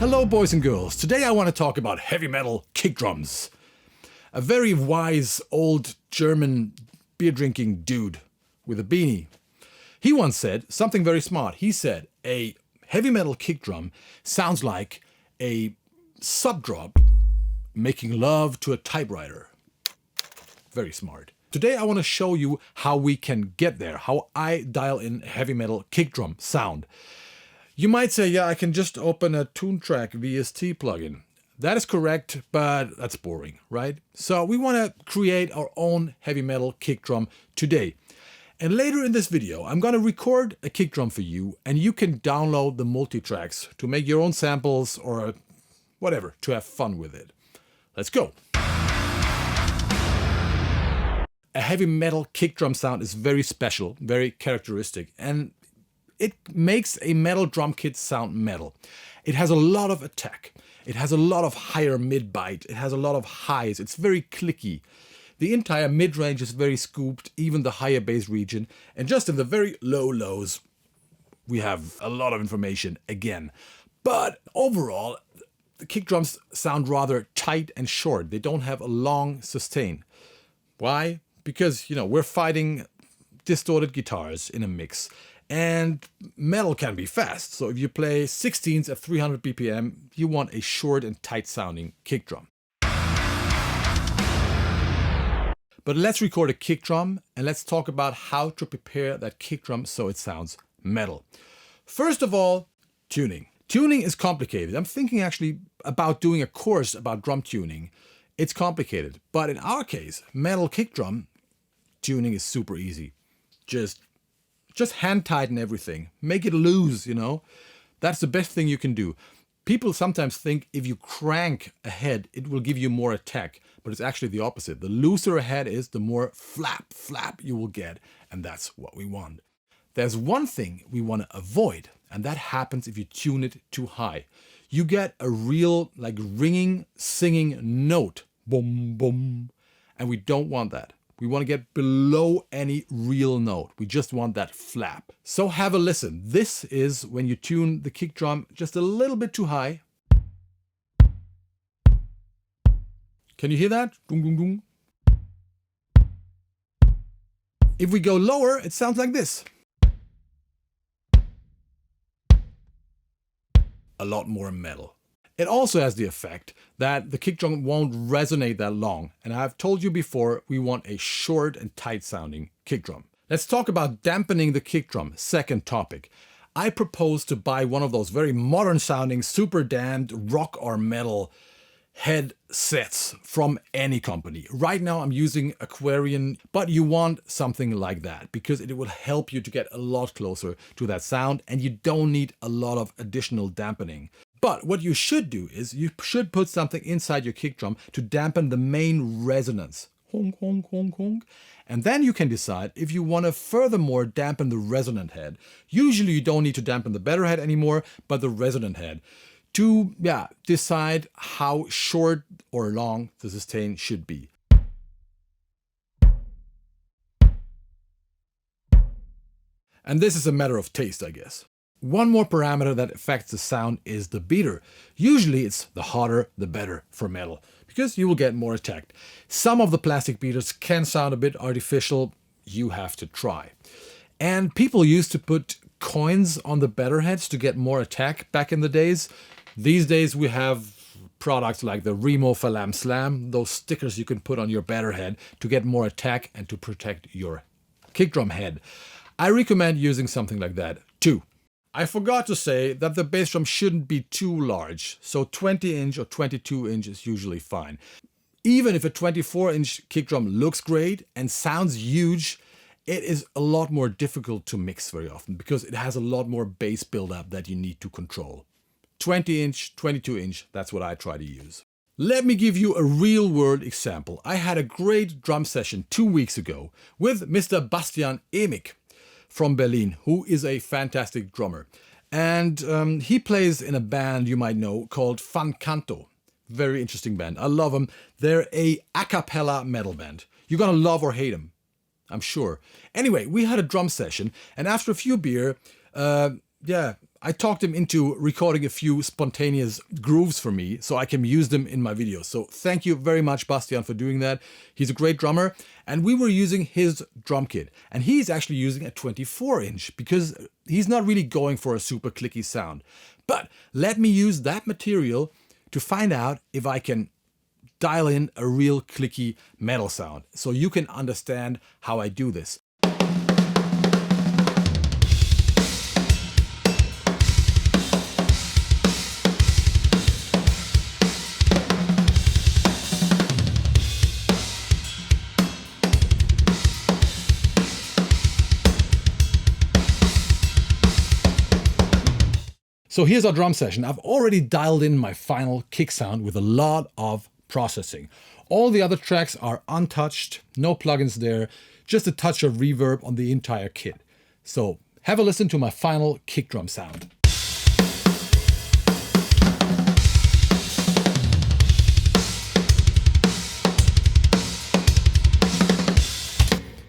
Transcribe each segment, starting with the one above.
Hello boys and girls, today I want to talk about heavy metal kick drums. A very wise old German beer drinking dude with a beanie. He once said something very smart. He said a heavy metal kick drum sounds like a sub drop making love to a typewriter. Very smart. Today I want to show you how we can get there, how I dial in heavy metal kick drum sound. You might say, yeah, I can just open a Toontrack VST plugin. That is correct, but that's boring, right? So we want to create our own heavy metal kick drum today. And later in this video, I'm going to record a kick drum for you, and you can download the multi-tracks to make your own samples or whatever, to have fun with it. Let's go. A heavy metal kick drum sound is very special, very characteristic, and it makes a metal drum kit sound metal. It has a lot of attack. It has a lot of higher mid-bite. It has a lot of highs. It's very clicky. The entire mid-range is very scooped, even the higher bass region. And just in the very low lows, we have a lot of information again. But overall, the kick drums sound rather tight and short. They don't have a long sustain. Why? Because, we're fighting distorted guitars in a mix. And metal can be fast, so if you play 16s at 300 BPM, you want a short and tight sounding kick drum. But let's record a kick drum and let's talk about how to prepare that kick drum so it sounds metal. First of all, tuning. Tuning is complicated. I'm thinking actually about doing a course about drum tuning. It's complicated, but in our case, metal kick drum tuning is super easy. Just hand tighten everything. Make it loose, That's the best thing you can do. People sometimes think if you crank a head, it will give you more attack. But it's actually the opposite. The looser a head is, the more flap you will get. And that's what we want. There's one thing we want to avoid. And that happens if you tune it too high. You get a real, ringing, singing note. Boom, boom. And we don't want that. We want to get below any real note. We just want that flap. So have a listen. This is when you tune the kick drum just a little bit too high. Can you hear that? Dung, dung, dung. If we go lower, it sounds like this. A lot more metal. It also has the effect that the kick drum won't resonate that long. And I've told you before, we want a short and tight sounding kick drum. Let's talk about dampening the kick drum, second topic. I propose to buy one of those very modern sounding, super damned rock or metal head sets from any company. Right now I'm using Aquarian, but you want something like that because it will help you to get a lot closer to that sound and you don't need a lot of additional dampening. But what you should do is you should put something inside your kick drum to dampen the main resonance. Honk, honk, honk, honk. And then you can decide if you want to furthermore dampen the resonant head. Usually you don't need to dampen the better head anymore, but the resonant head. To decide how short or long the sustain should be. And this is a matter of taste, I guess. One more parameter that affects the sound is the beater. Usually it's the hotter, the better for metal, because you will get more attack. Some of the plastic beaters can sound a bit artificial. You have to try. And people used to put coins on the better heads to get more attack back in the days. These days we have products like the Remo Falam Slam, those stickers you can put on your better head to get more attack and to protect your kick drum head. I recommend using something like that too. I forgot to say that the bass drum shouldn't be too large, so 20-inch or 22-inch is usually fine. Even if a 24-inch kick drum looks great and sounds huge, it is a lot more difficult to mix very often because it has a lot more bass buildup that you need to control. 20-inch, 22-inch, that's what I try to use. Let me give you a real-world example. I had a great drum session 2 weeks ago with Mr. Bastian Emig from Berlin, who is a fantastic drummer. And he plays in a band you might know called Fan Canto. Very interesting band. I love them. They're a cappella metal band. You're gonna love or hate them, I'm sure. Anyway, we had a drum session, and after a few beer, I talked him into recording a few spontaneous grooves for me so I can use them in my videos. So thank you very much, Bastian, for doing that. He's a great drummer, and we were using his drum kit. And he's actually using a 24-inch because he's not really going for a super clicky sound. But let me use that material to find out if I can dial in a real clicky metal sound so you can understand how I do this. So here's our drum session. I've already dialed in my final kick sound with a lot of processing. All the other tracks are untouched, no plugins there, just a touch of reverb on the entire kit. So have a listen to my final kick drum sound.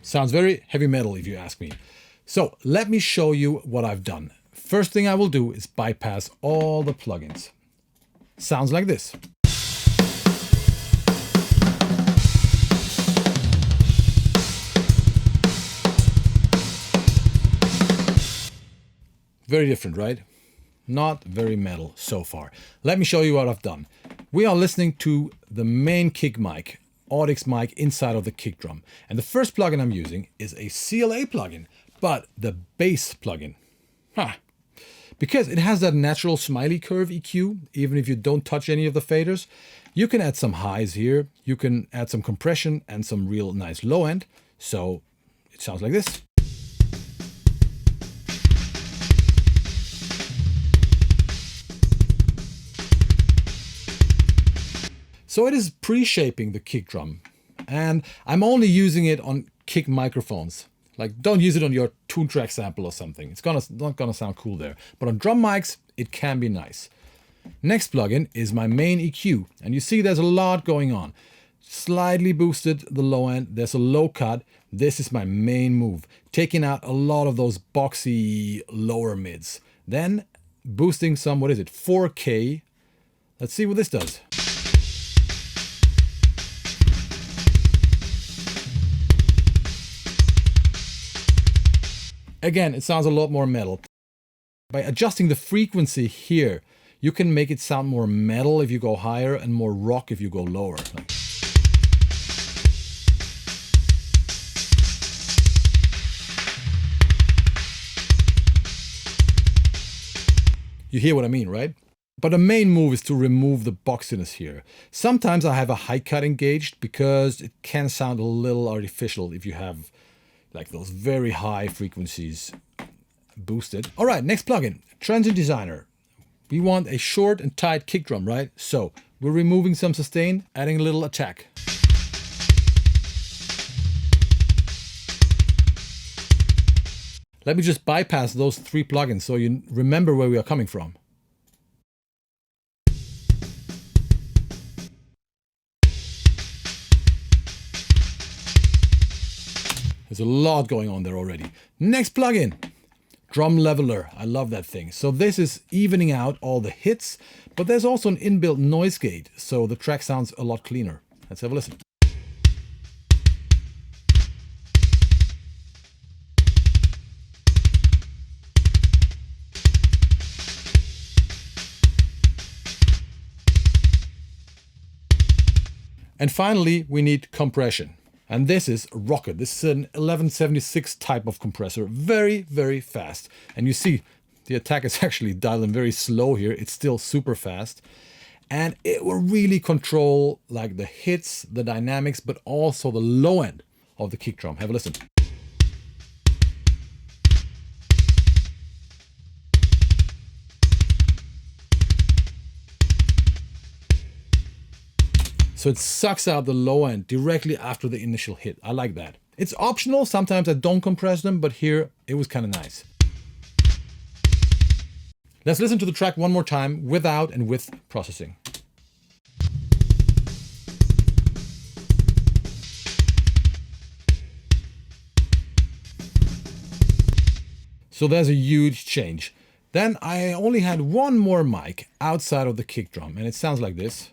Sounds very heavy metal if you ask me. So let me show you what I've done. First thing I will do is bypass all the plugins. Sounds like this. Very different, right? Not very metal so far. Let me show you what I've done. We are listening to the main kick mic, Audix mic inside of the kick drum. And the first plugin I'm using is a CLA plugin, but the bass plugin. Because it has that natural smiley curve EQ, even if you don't touch any of the faders. You can add some highs here, you can add some compression and some real nice low end. So it sounds like this. So it is pre-shaping the kick drum, and I'm only using it on kick microphones. Like, don't use it on your 2-track sample or something. It's not gonna sound cool there. But on drum mics, it can be nice. Next plugin is my main EQ, and you see there's a lot going on. Slightly boosted the low end, there's a low cut. This is my main move, taking out a lot of those boxy lower mids. Then boosting some, 4K. Let's see what this does. Again, it sounds a lot more metal. By adjusting the frequency here, you can make it sound more metal if you go higher and more rock if you go lower. You hear what I mean, right? But the main move is to remove the boxiness here. Sometimes I have a high cut engaged because it can sound a little artificial if you have like those very high frequencies boosted. All right, next plugin, Transient Designer. We want a short and tight kick drum, right? So we're removing some sustain, adding a little attack. Let me just bypass those 3 plugins so you remember where we are coming from. There's a lot going on there already. Next plugin, Drum Leveler. I love that thing. So this is evening out all the hits, but there's also an inbuilt noise gate, so the track sounds a lot cleaner. Let's have a listen. And finally, we need compression. And this is Rocket. This is an 1176 type of compressor. Very, very fast. And you see the attack is actually dialing very slow here. It's still super fast. And it will really control like the hits, the dynamics, but also the low end of the kick drum. Have a listen. So it sucks out the low end directly after the initial hit. I like that. It's optional. Sometimes I don't compress them, but here it was kind of nice. Let's listen to the track one more time without and with processing. So there's a huge change. Then I only had one more mic outside of the kick drum, and it sounds like this.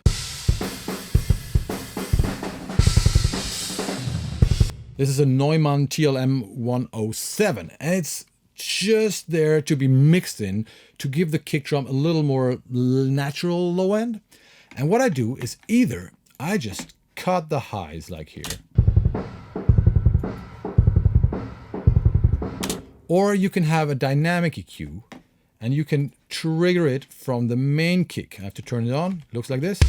This is a Neumann TLM 107, and it's just there to be mixed in to give the kick drum a little more natural low end. And what I do is either I just cut the highs like here, or you can have a dynamic EQ and you can trigger it from the main kick. I have to turn it on. It looks like this.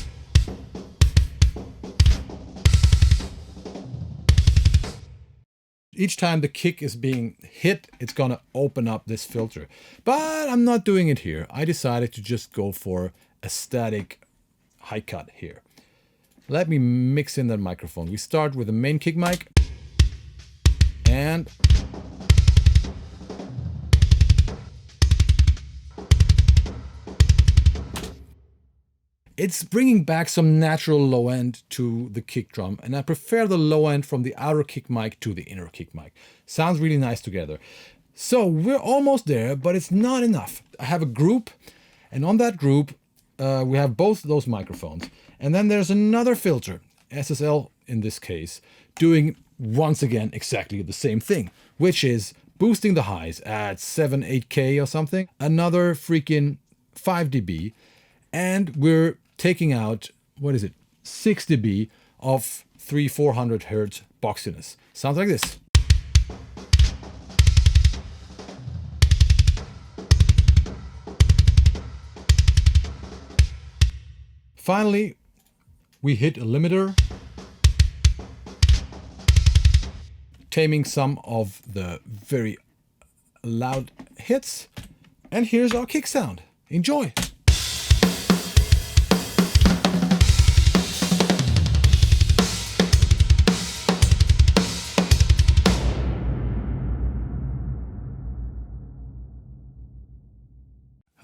Each time the kick is being hit, it's gonna open up this filter. But I'm not doing it here. I decided to just go for a static high cut here. Let me mix in that microphone. We start with the main kick mic. And it's bringing back some natural low end to the kick drum, and I prefer the low end from the outer kick mic to the inner kick mic. Sounds really nice together. So we're almost there, but it's not enough. I have a group, and on that group, we have both those microphones. And then there's another filter, SSL in this case, doing once again exactly the same thing, which is boosting the highs at 7, 8K or something, another freaking 5 dB, and we're taking out, what is it, 6 dB of 300-400 Hertz boxiness. Sounds like this. Finally, we hit a limiter, taming some of the very loud hits, and here's our kick sound. Enjoy!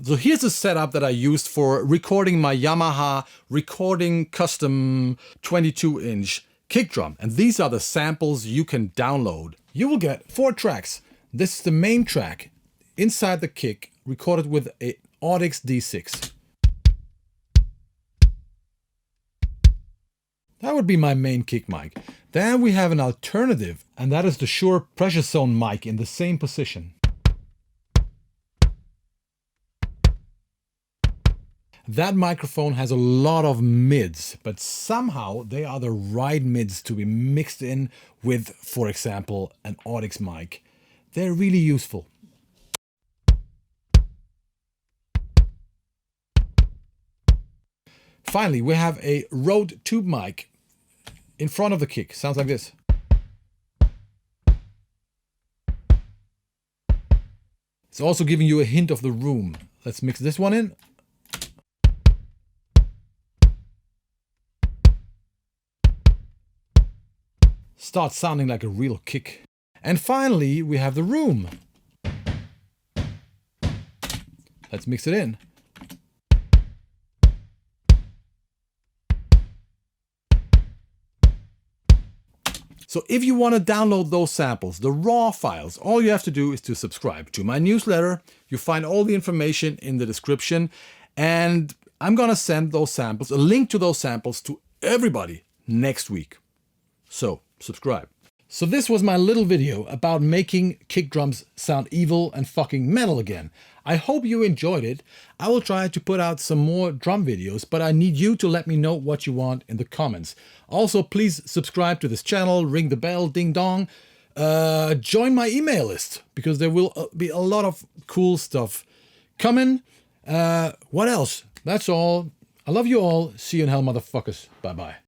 So here's a setup that I used for recording my Yamaha Recording Custom 22-inch kick drum. And these are the samples you can download. You will get 4 tracks. This is the main track inside the kick, recorded with an Audix D6. That would be my main kick mic. Then we have an alternative, and that is the Shure Pressure Zone mic in the same position. That microphone has a lot of mids, but somehow they are the right mids to be mixed in with, for example, an Audix mic. They're really useful. Finally, we have a Rode tube mic in front of the kick. Sounds like this. It's also giving you a hint of the room. Let's mix this one in. Starts sounding like a real kick. And finally, we have the room. Let's mix it in. So if you want to download those samples, the raw files, all you have to do is to subscribe to my newsletter. You find all the information in the description, and I'm gonna send those samples, a link to those samples, to everybody next week. So subscribe. So this was my little video about making kick drums sound evil and fucking metal again. I hope you enjoyed it. I will try to put out some more drum videos, but I need you to let me know what you want in the comments. Also, please subscribe to this channel, ring the bell, ding dong. Join my email list, because there will be a lot of cool stuff coming. What else? That's all. I love you all. See you in hell, motherfuckers. Bye-bye.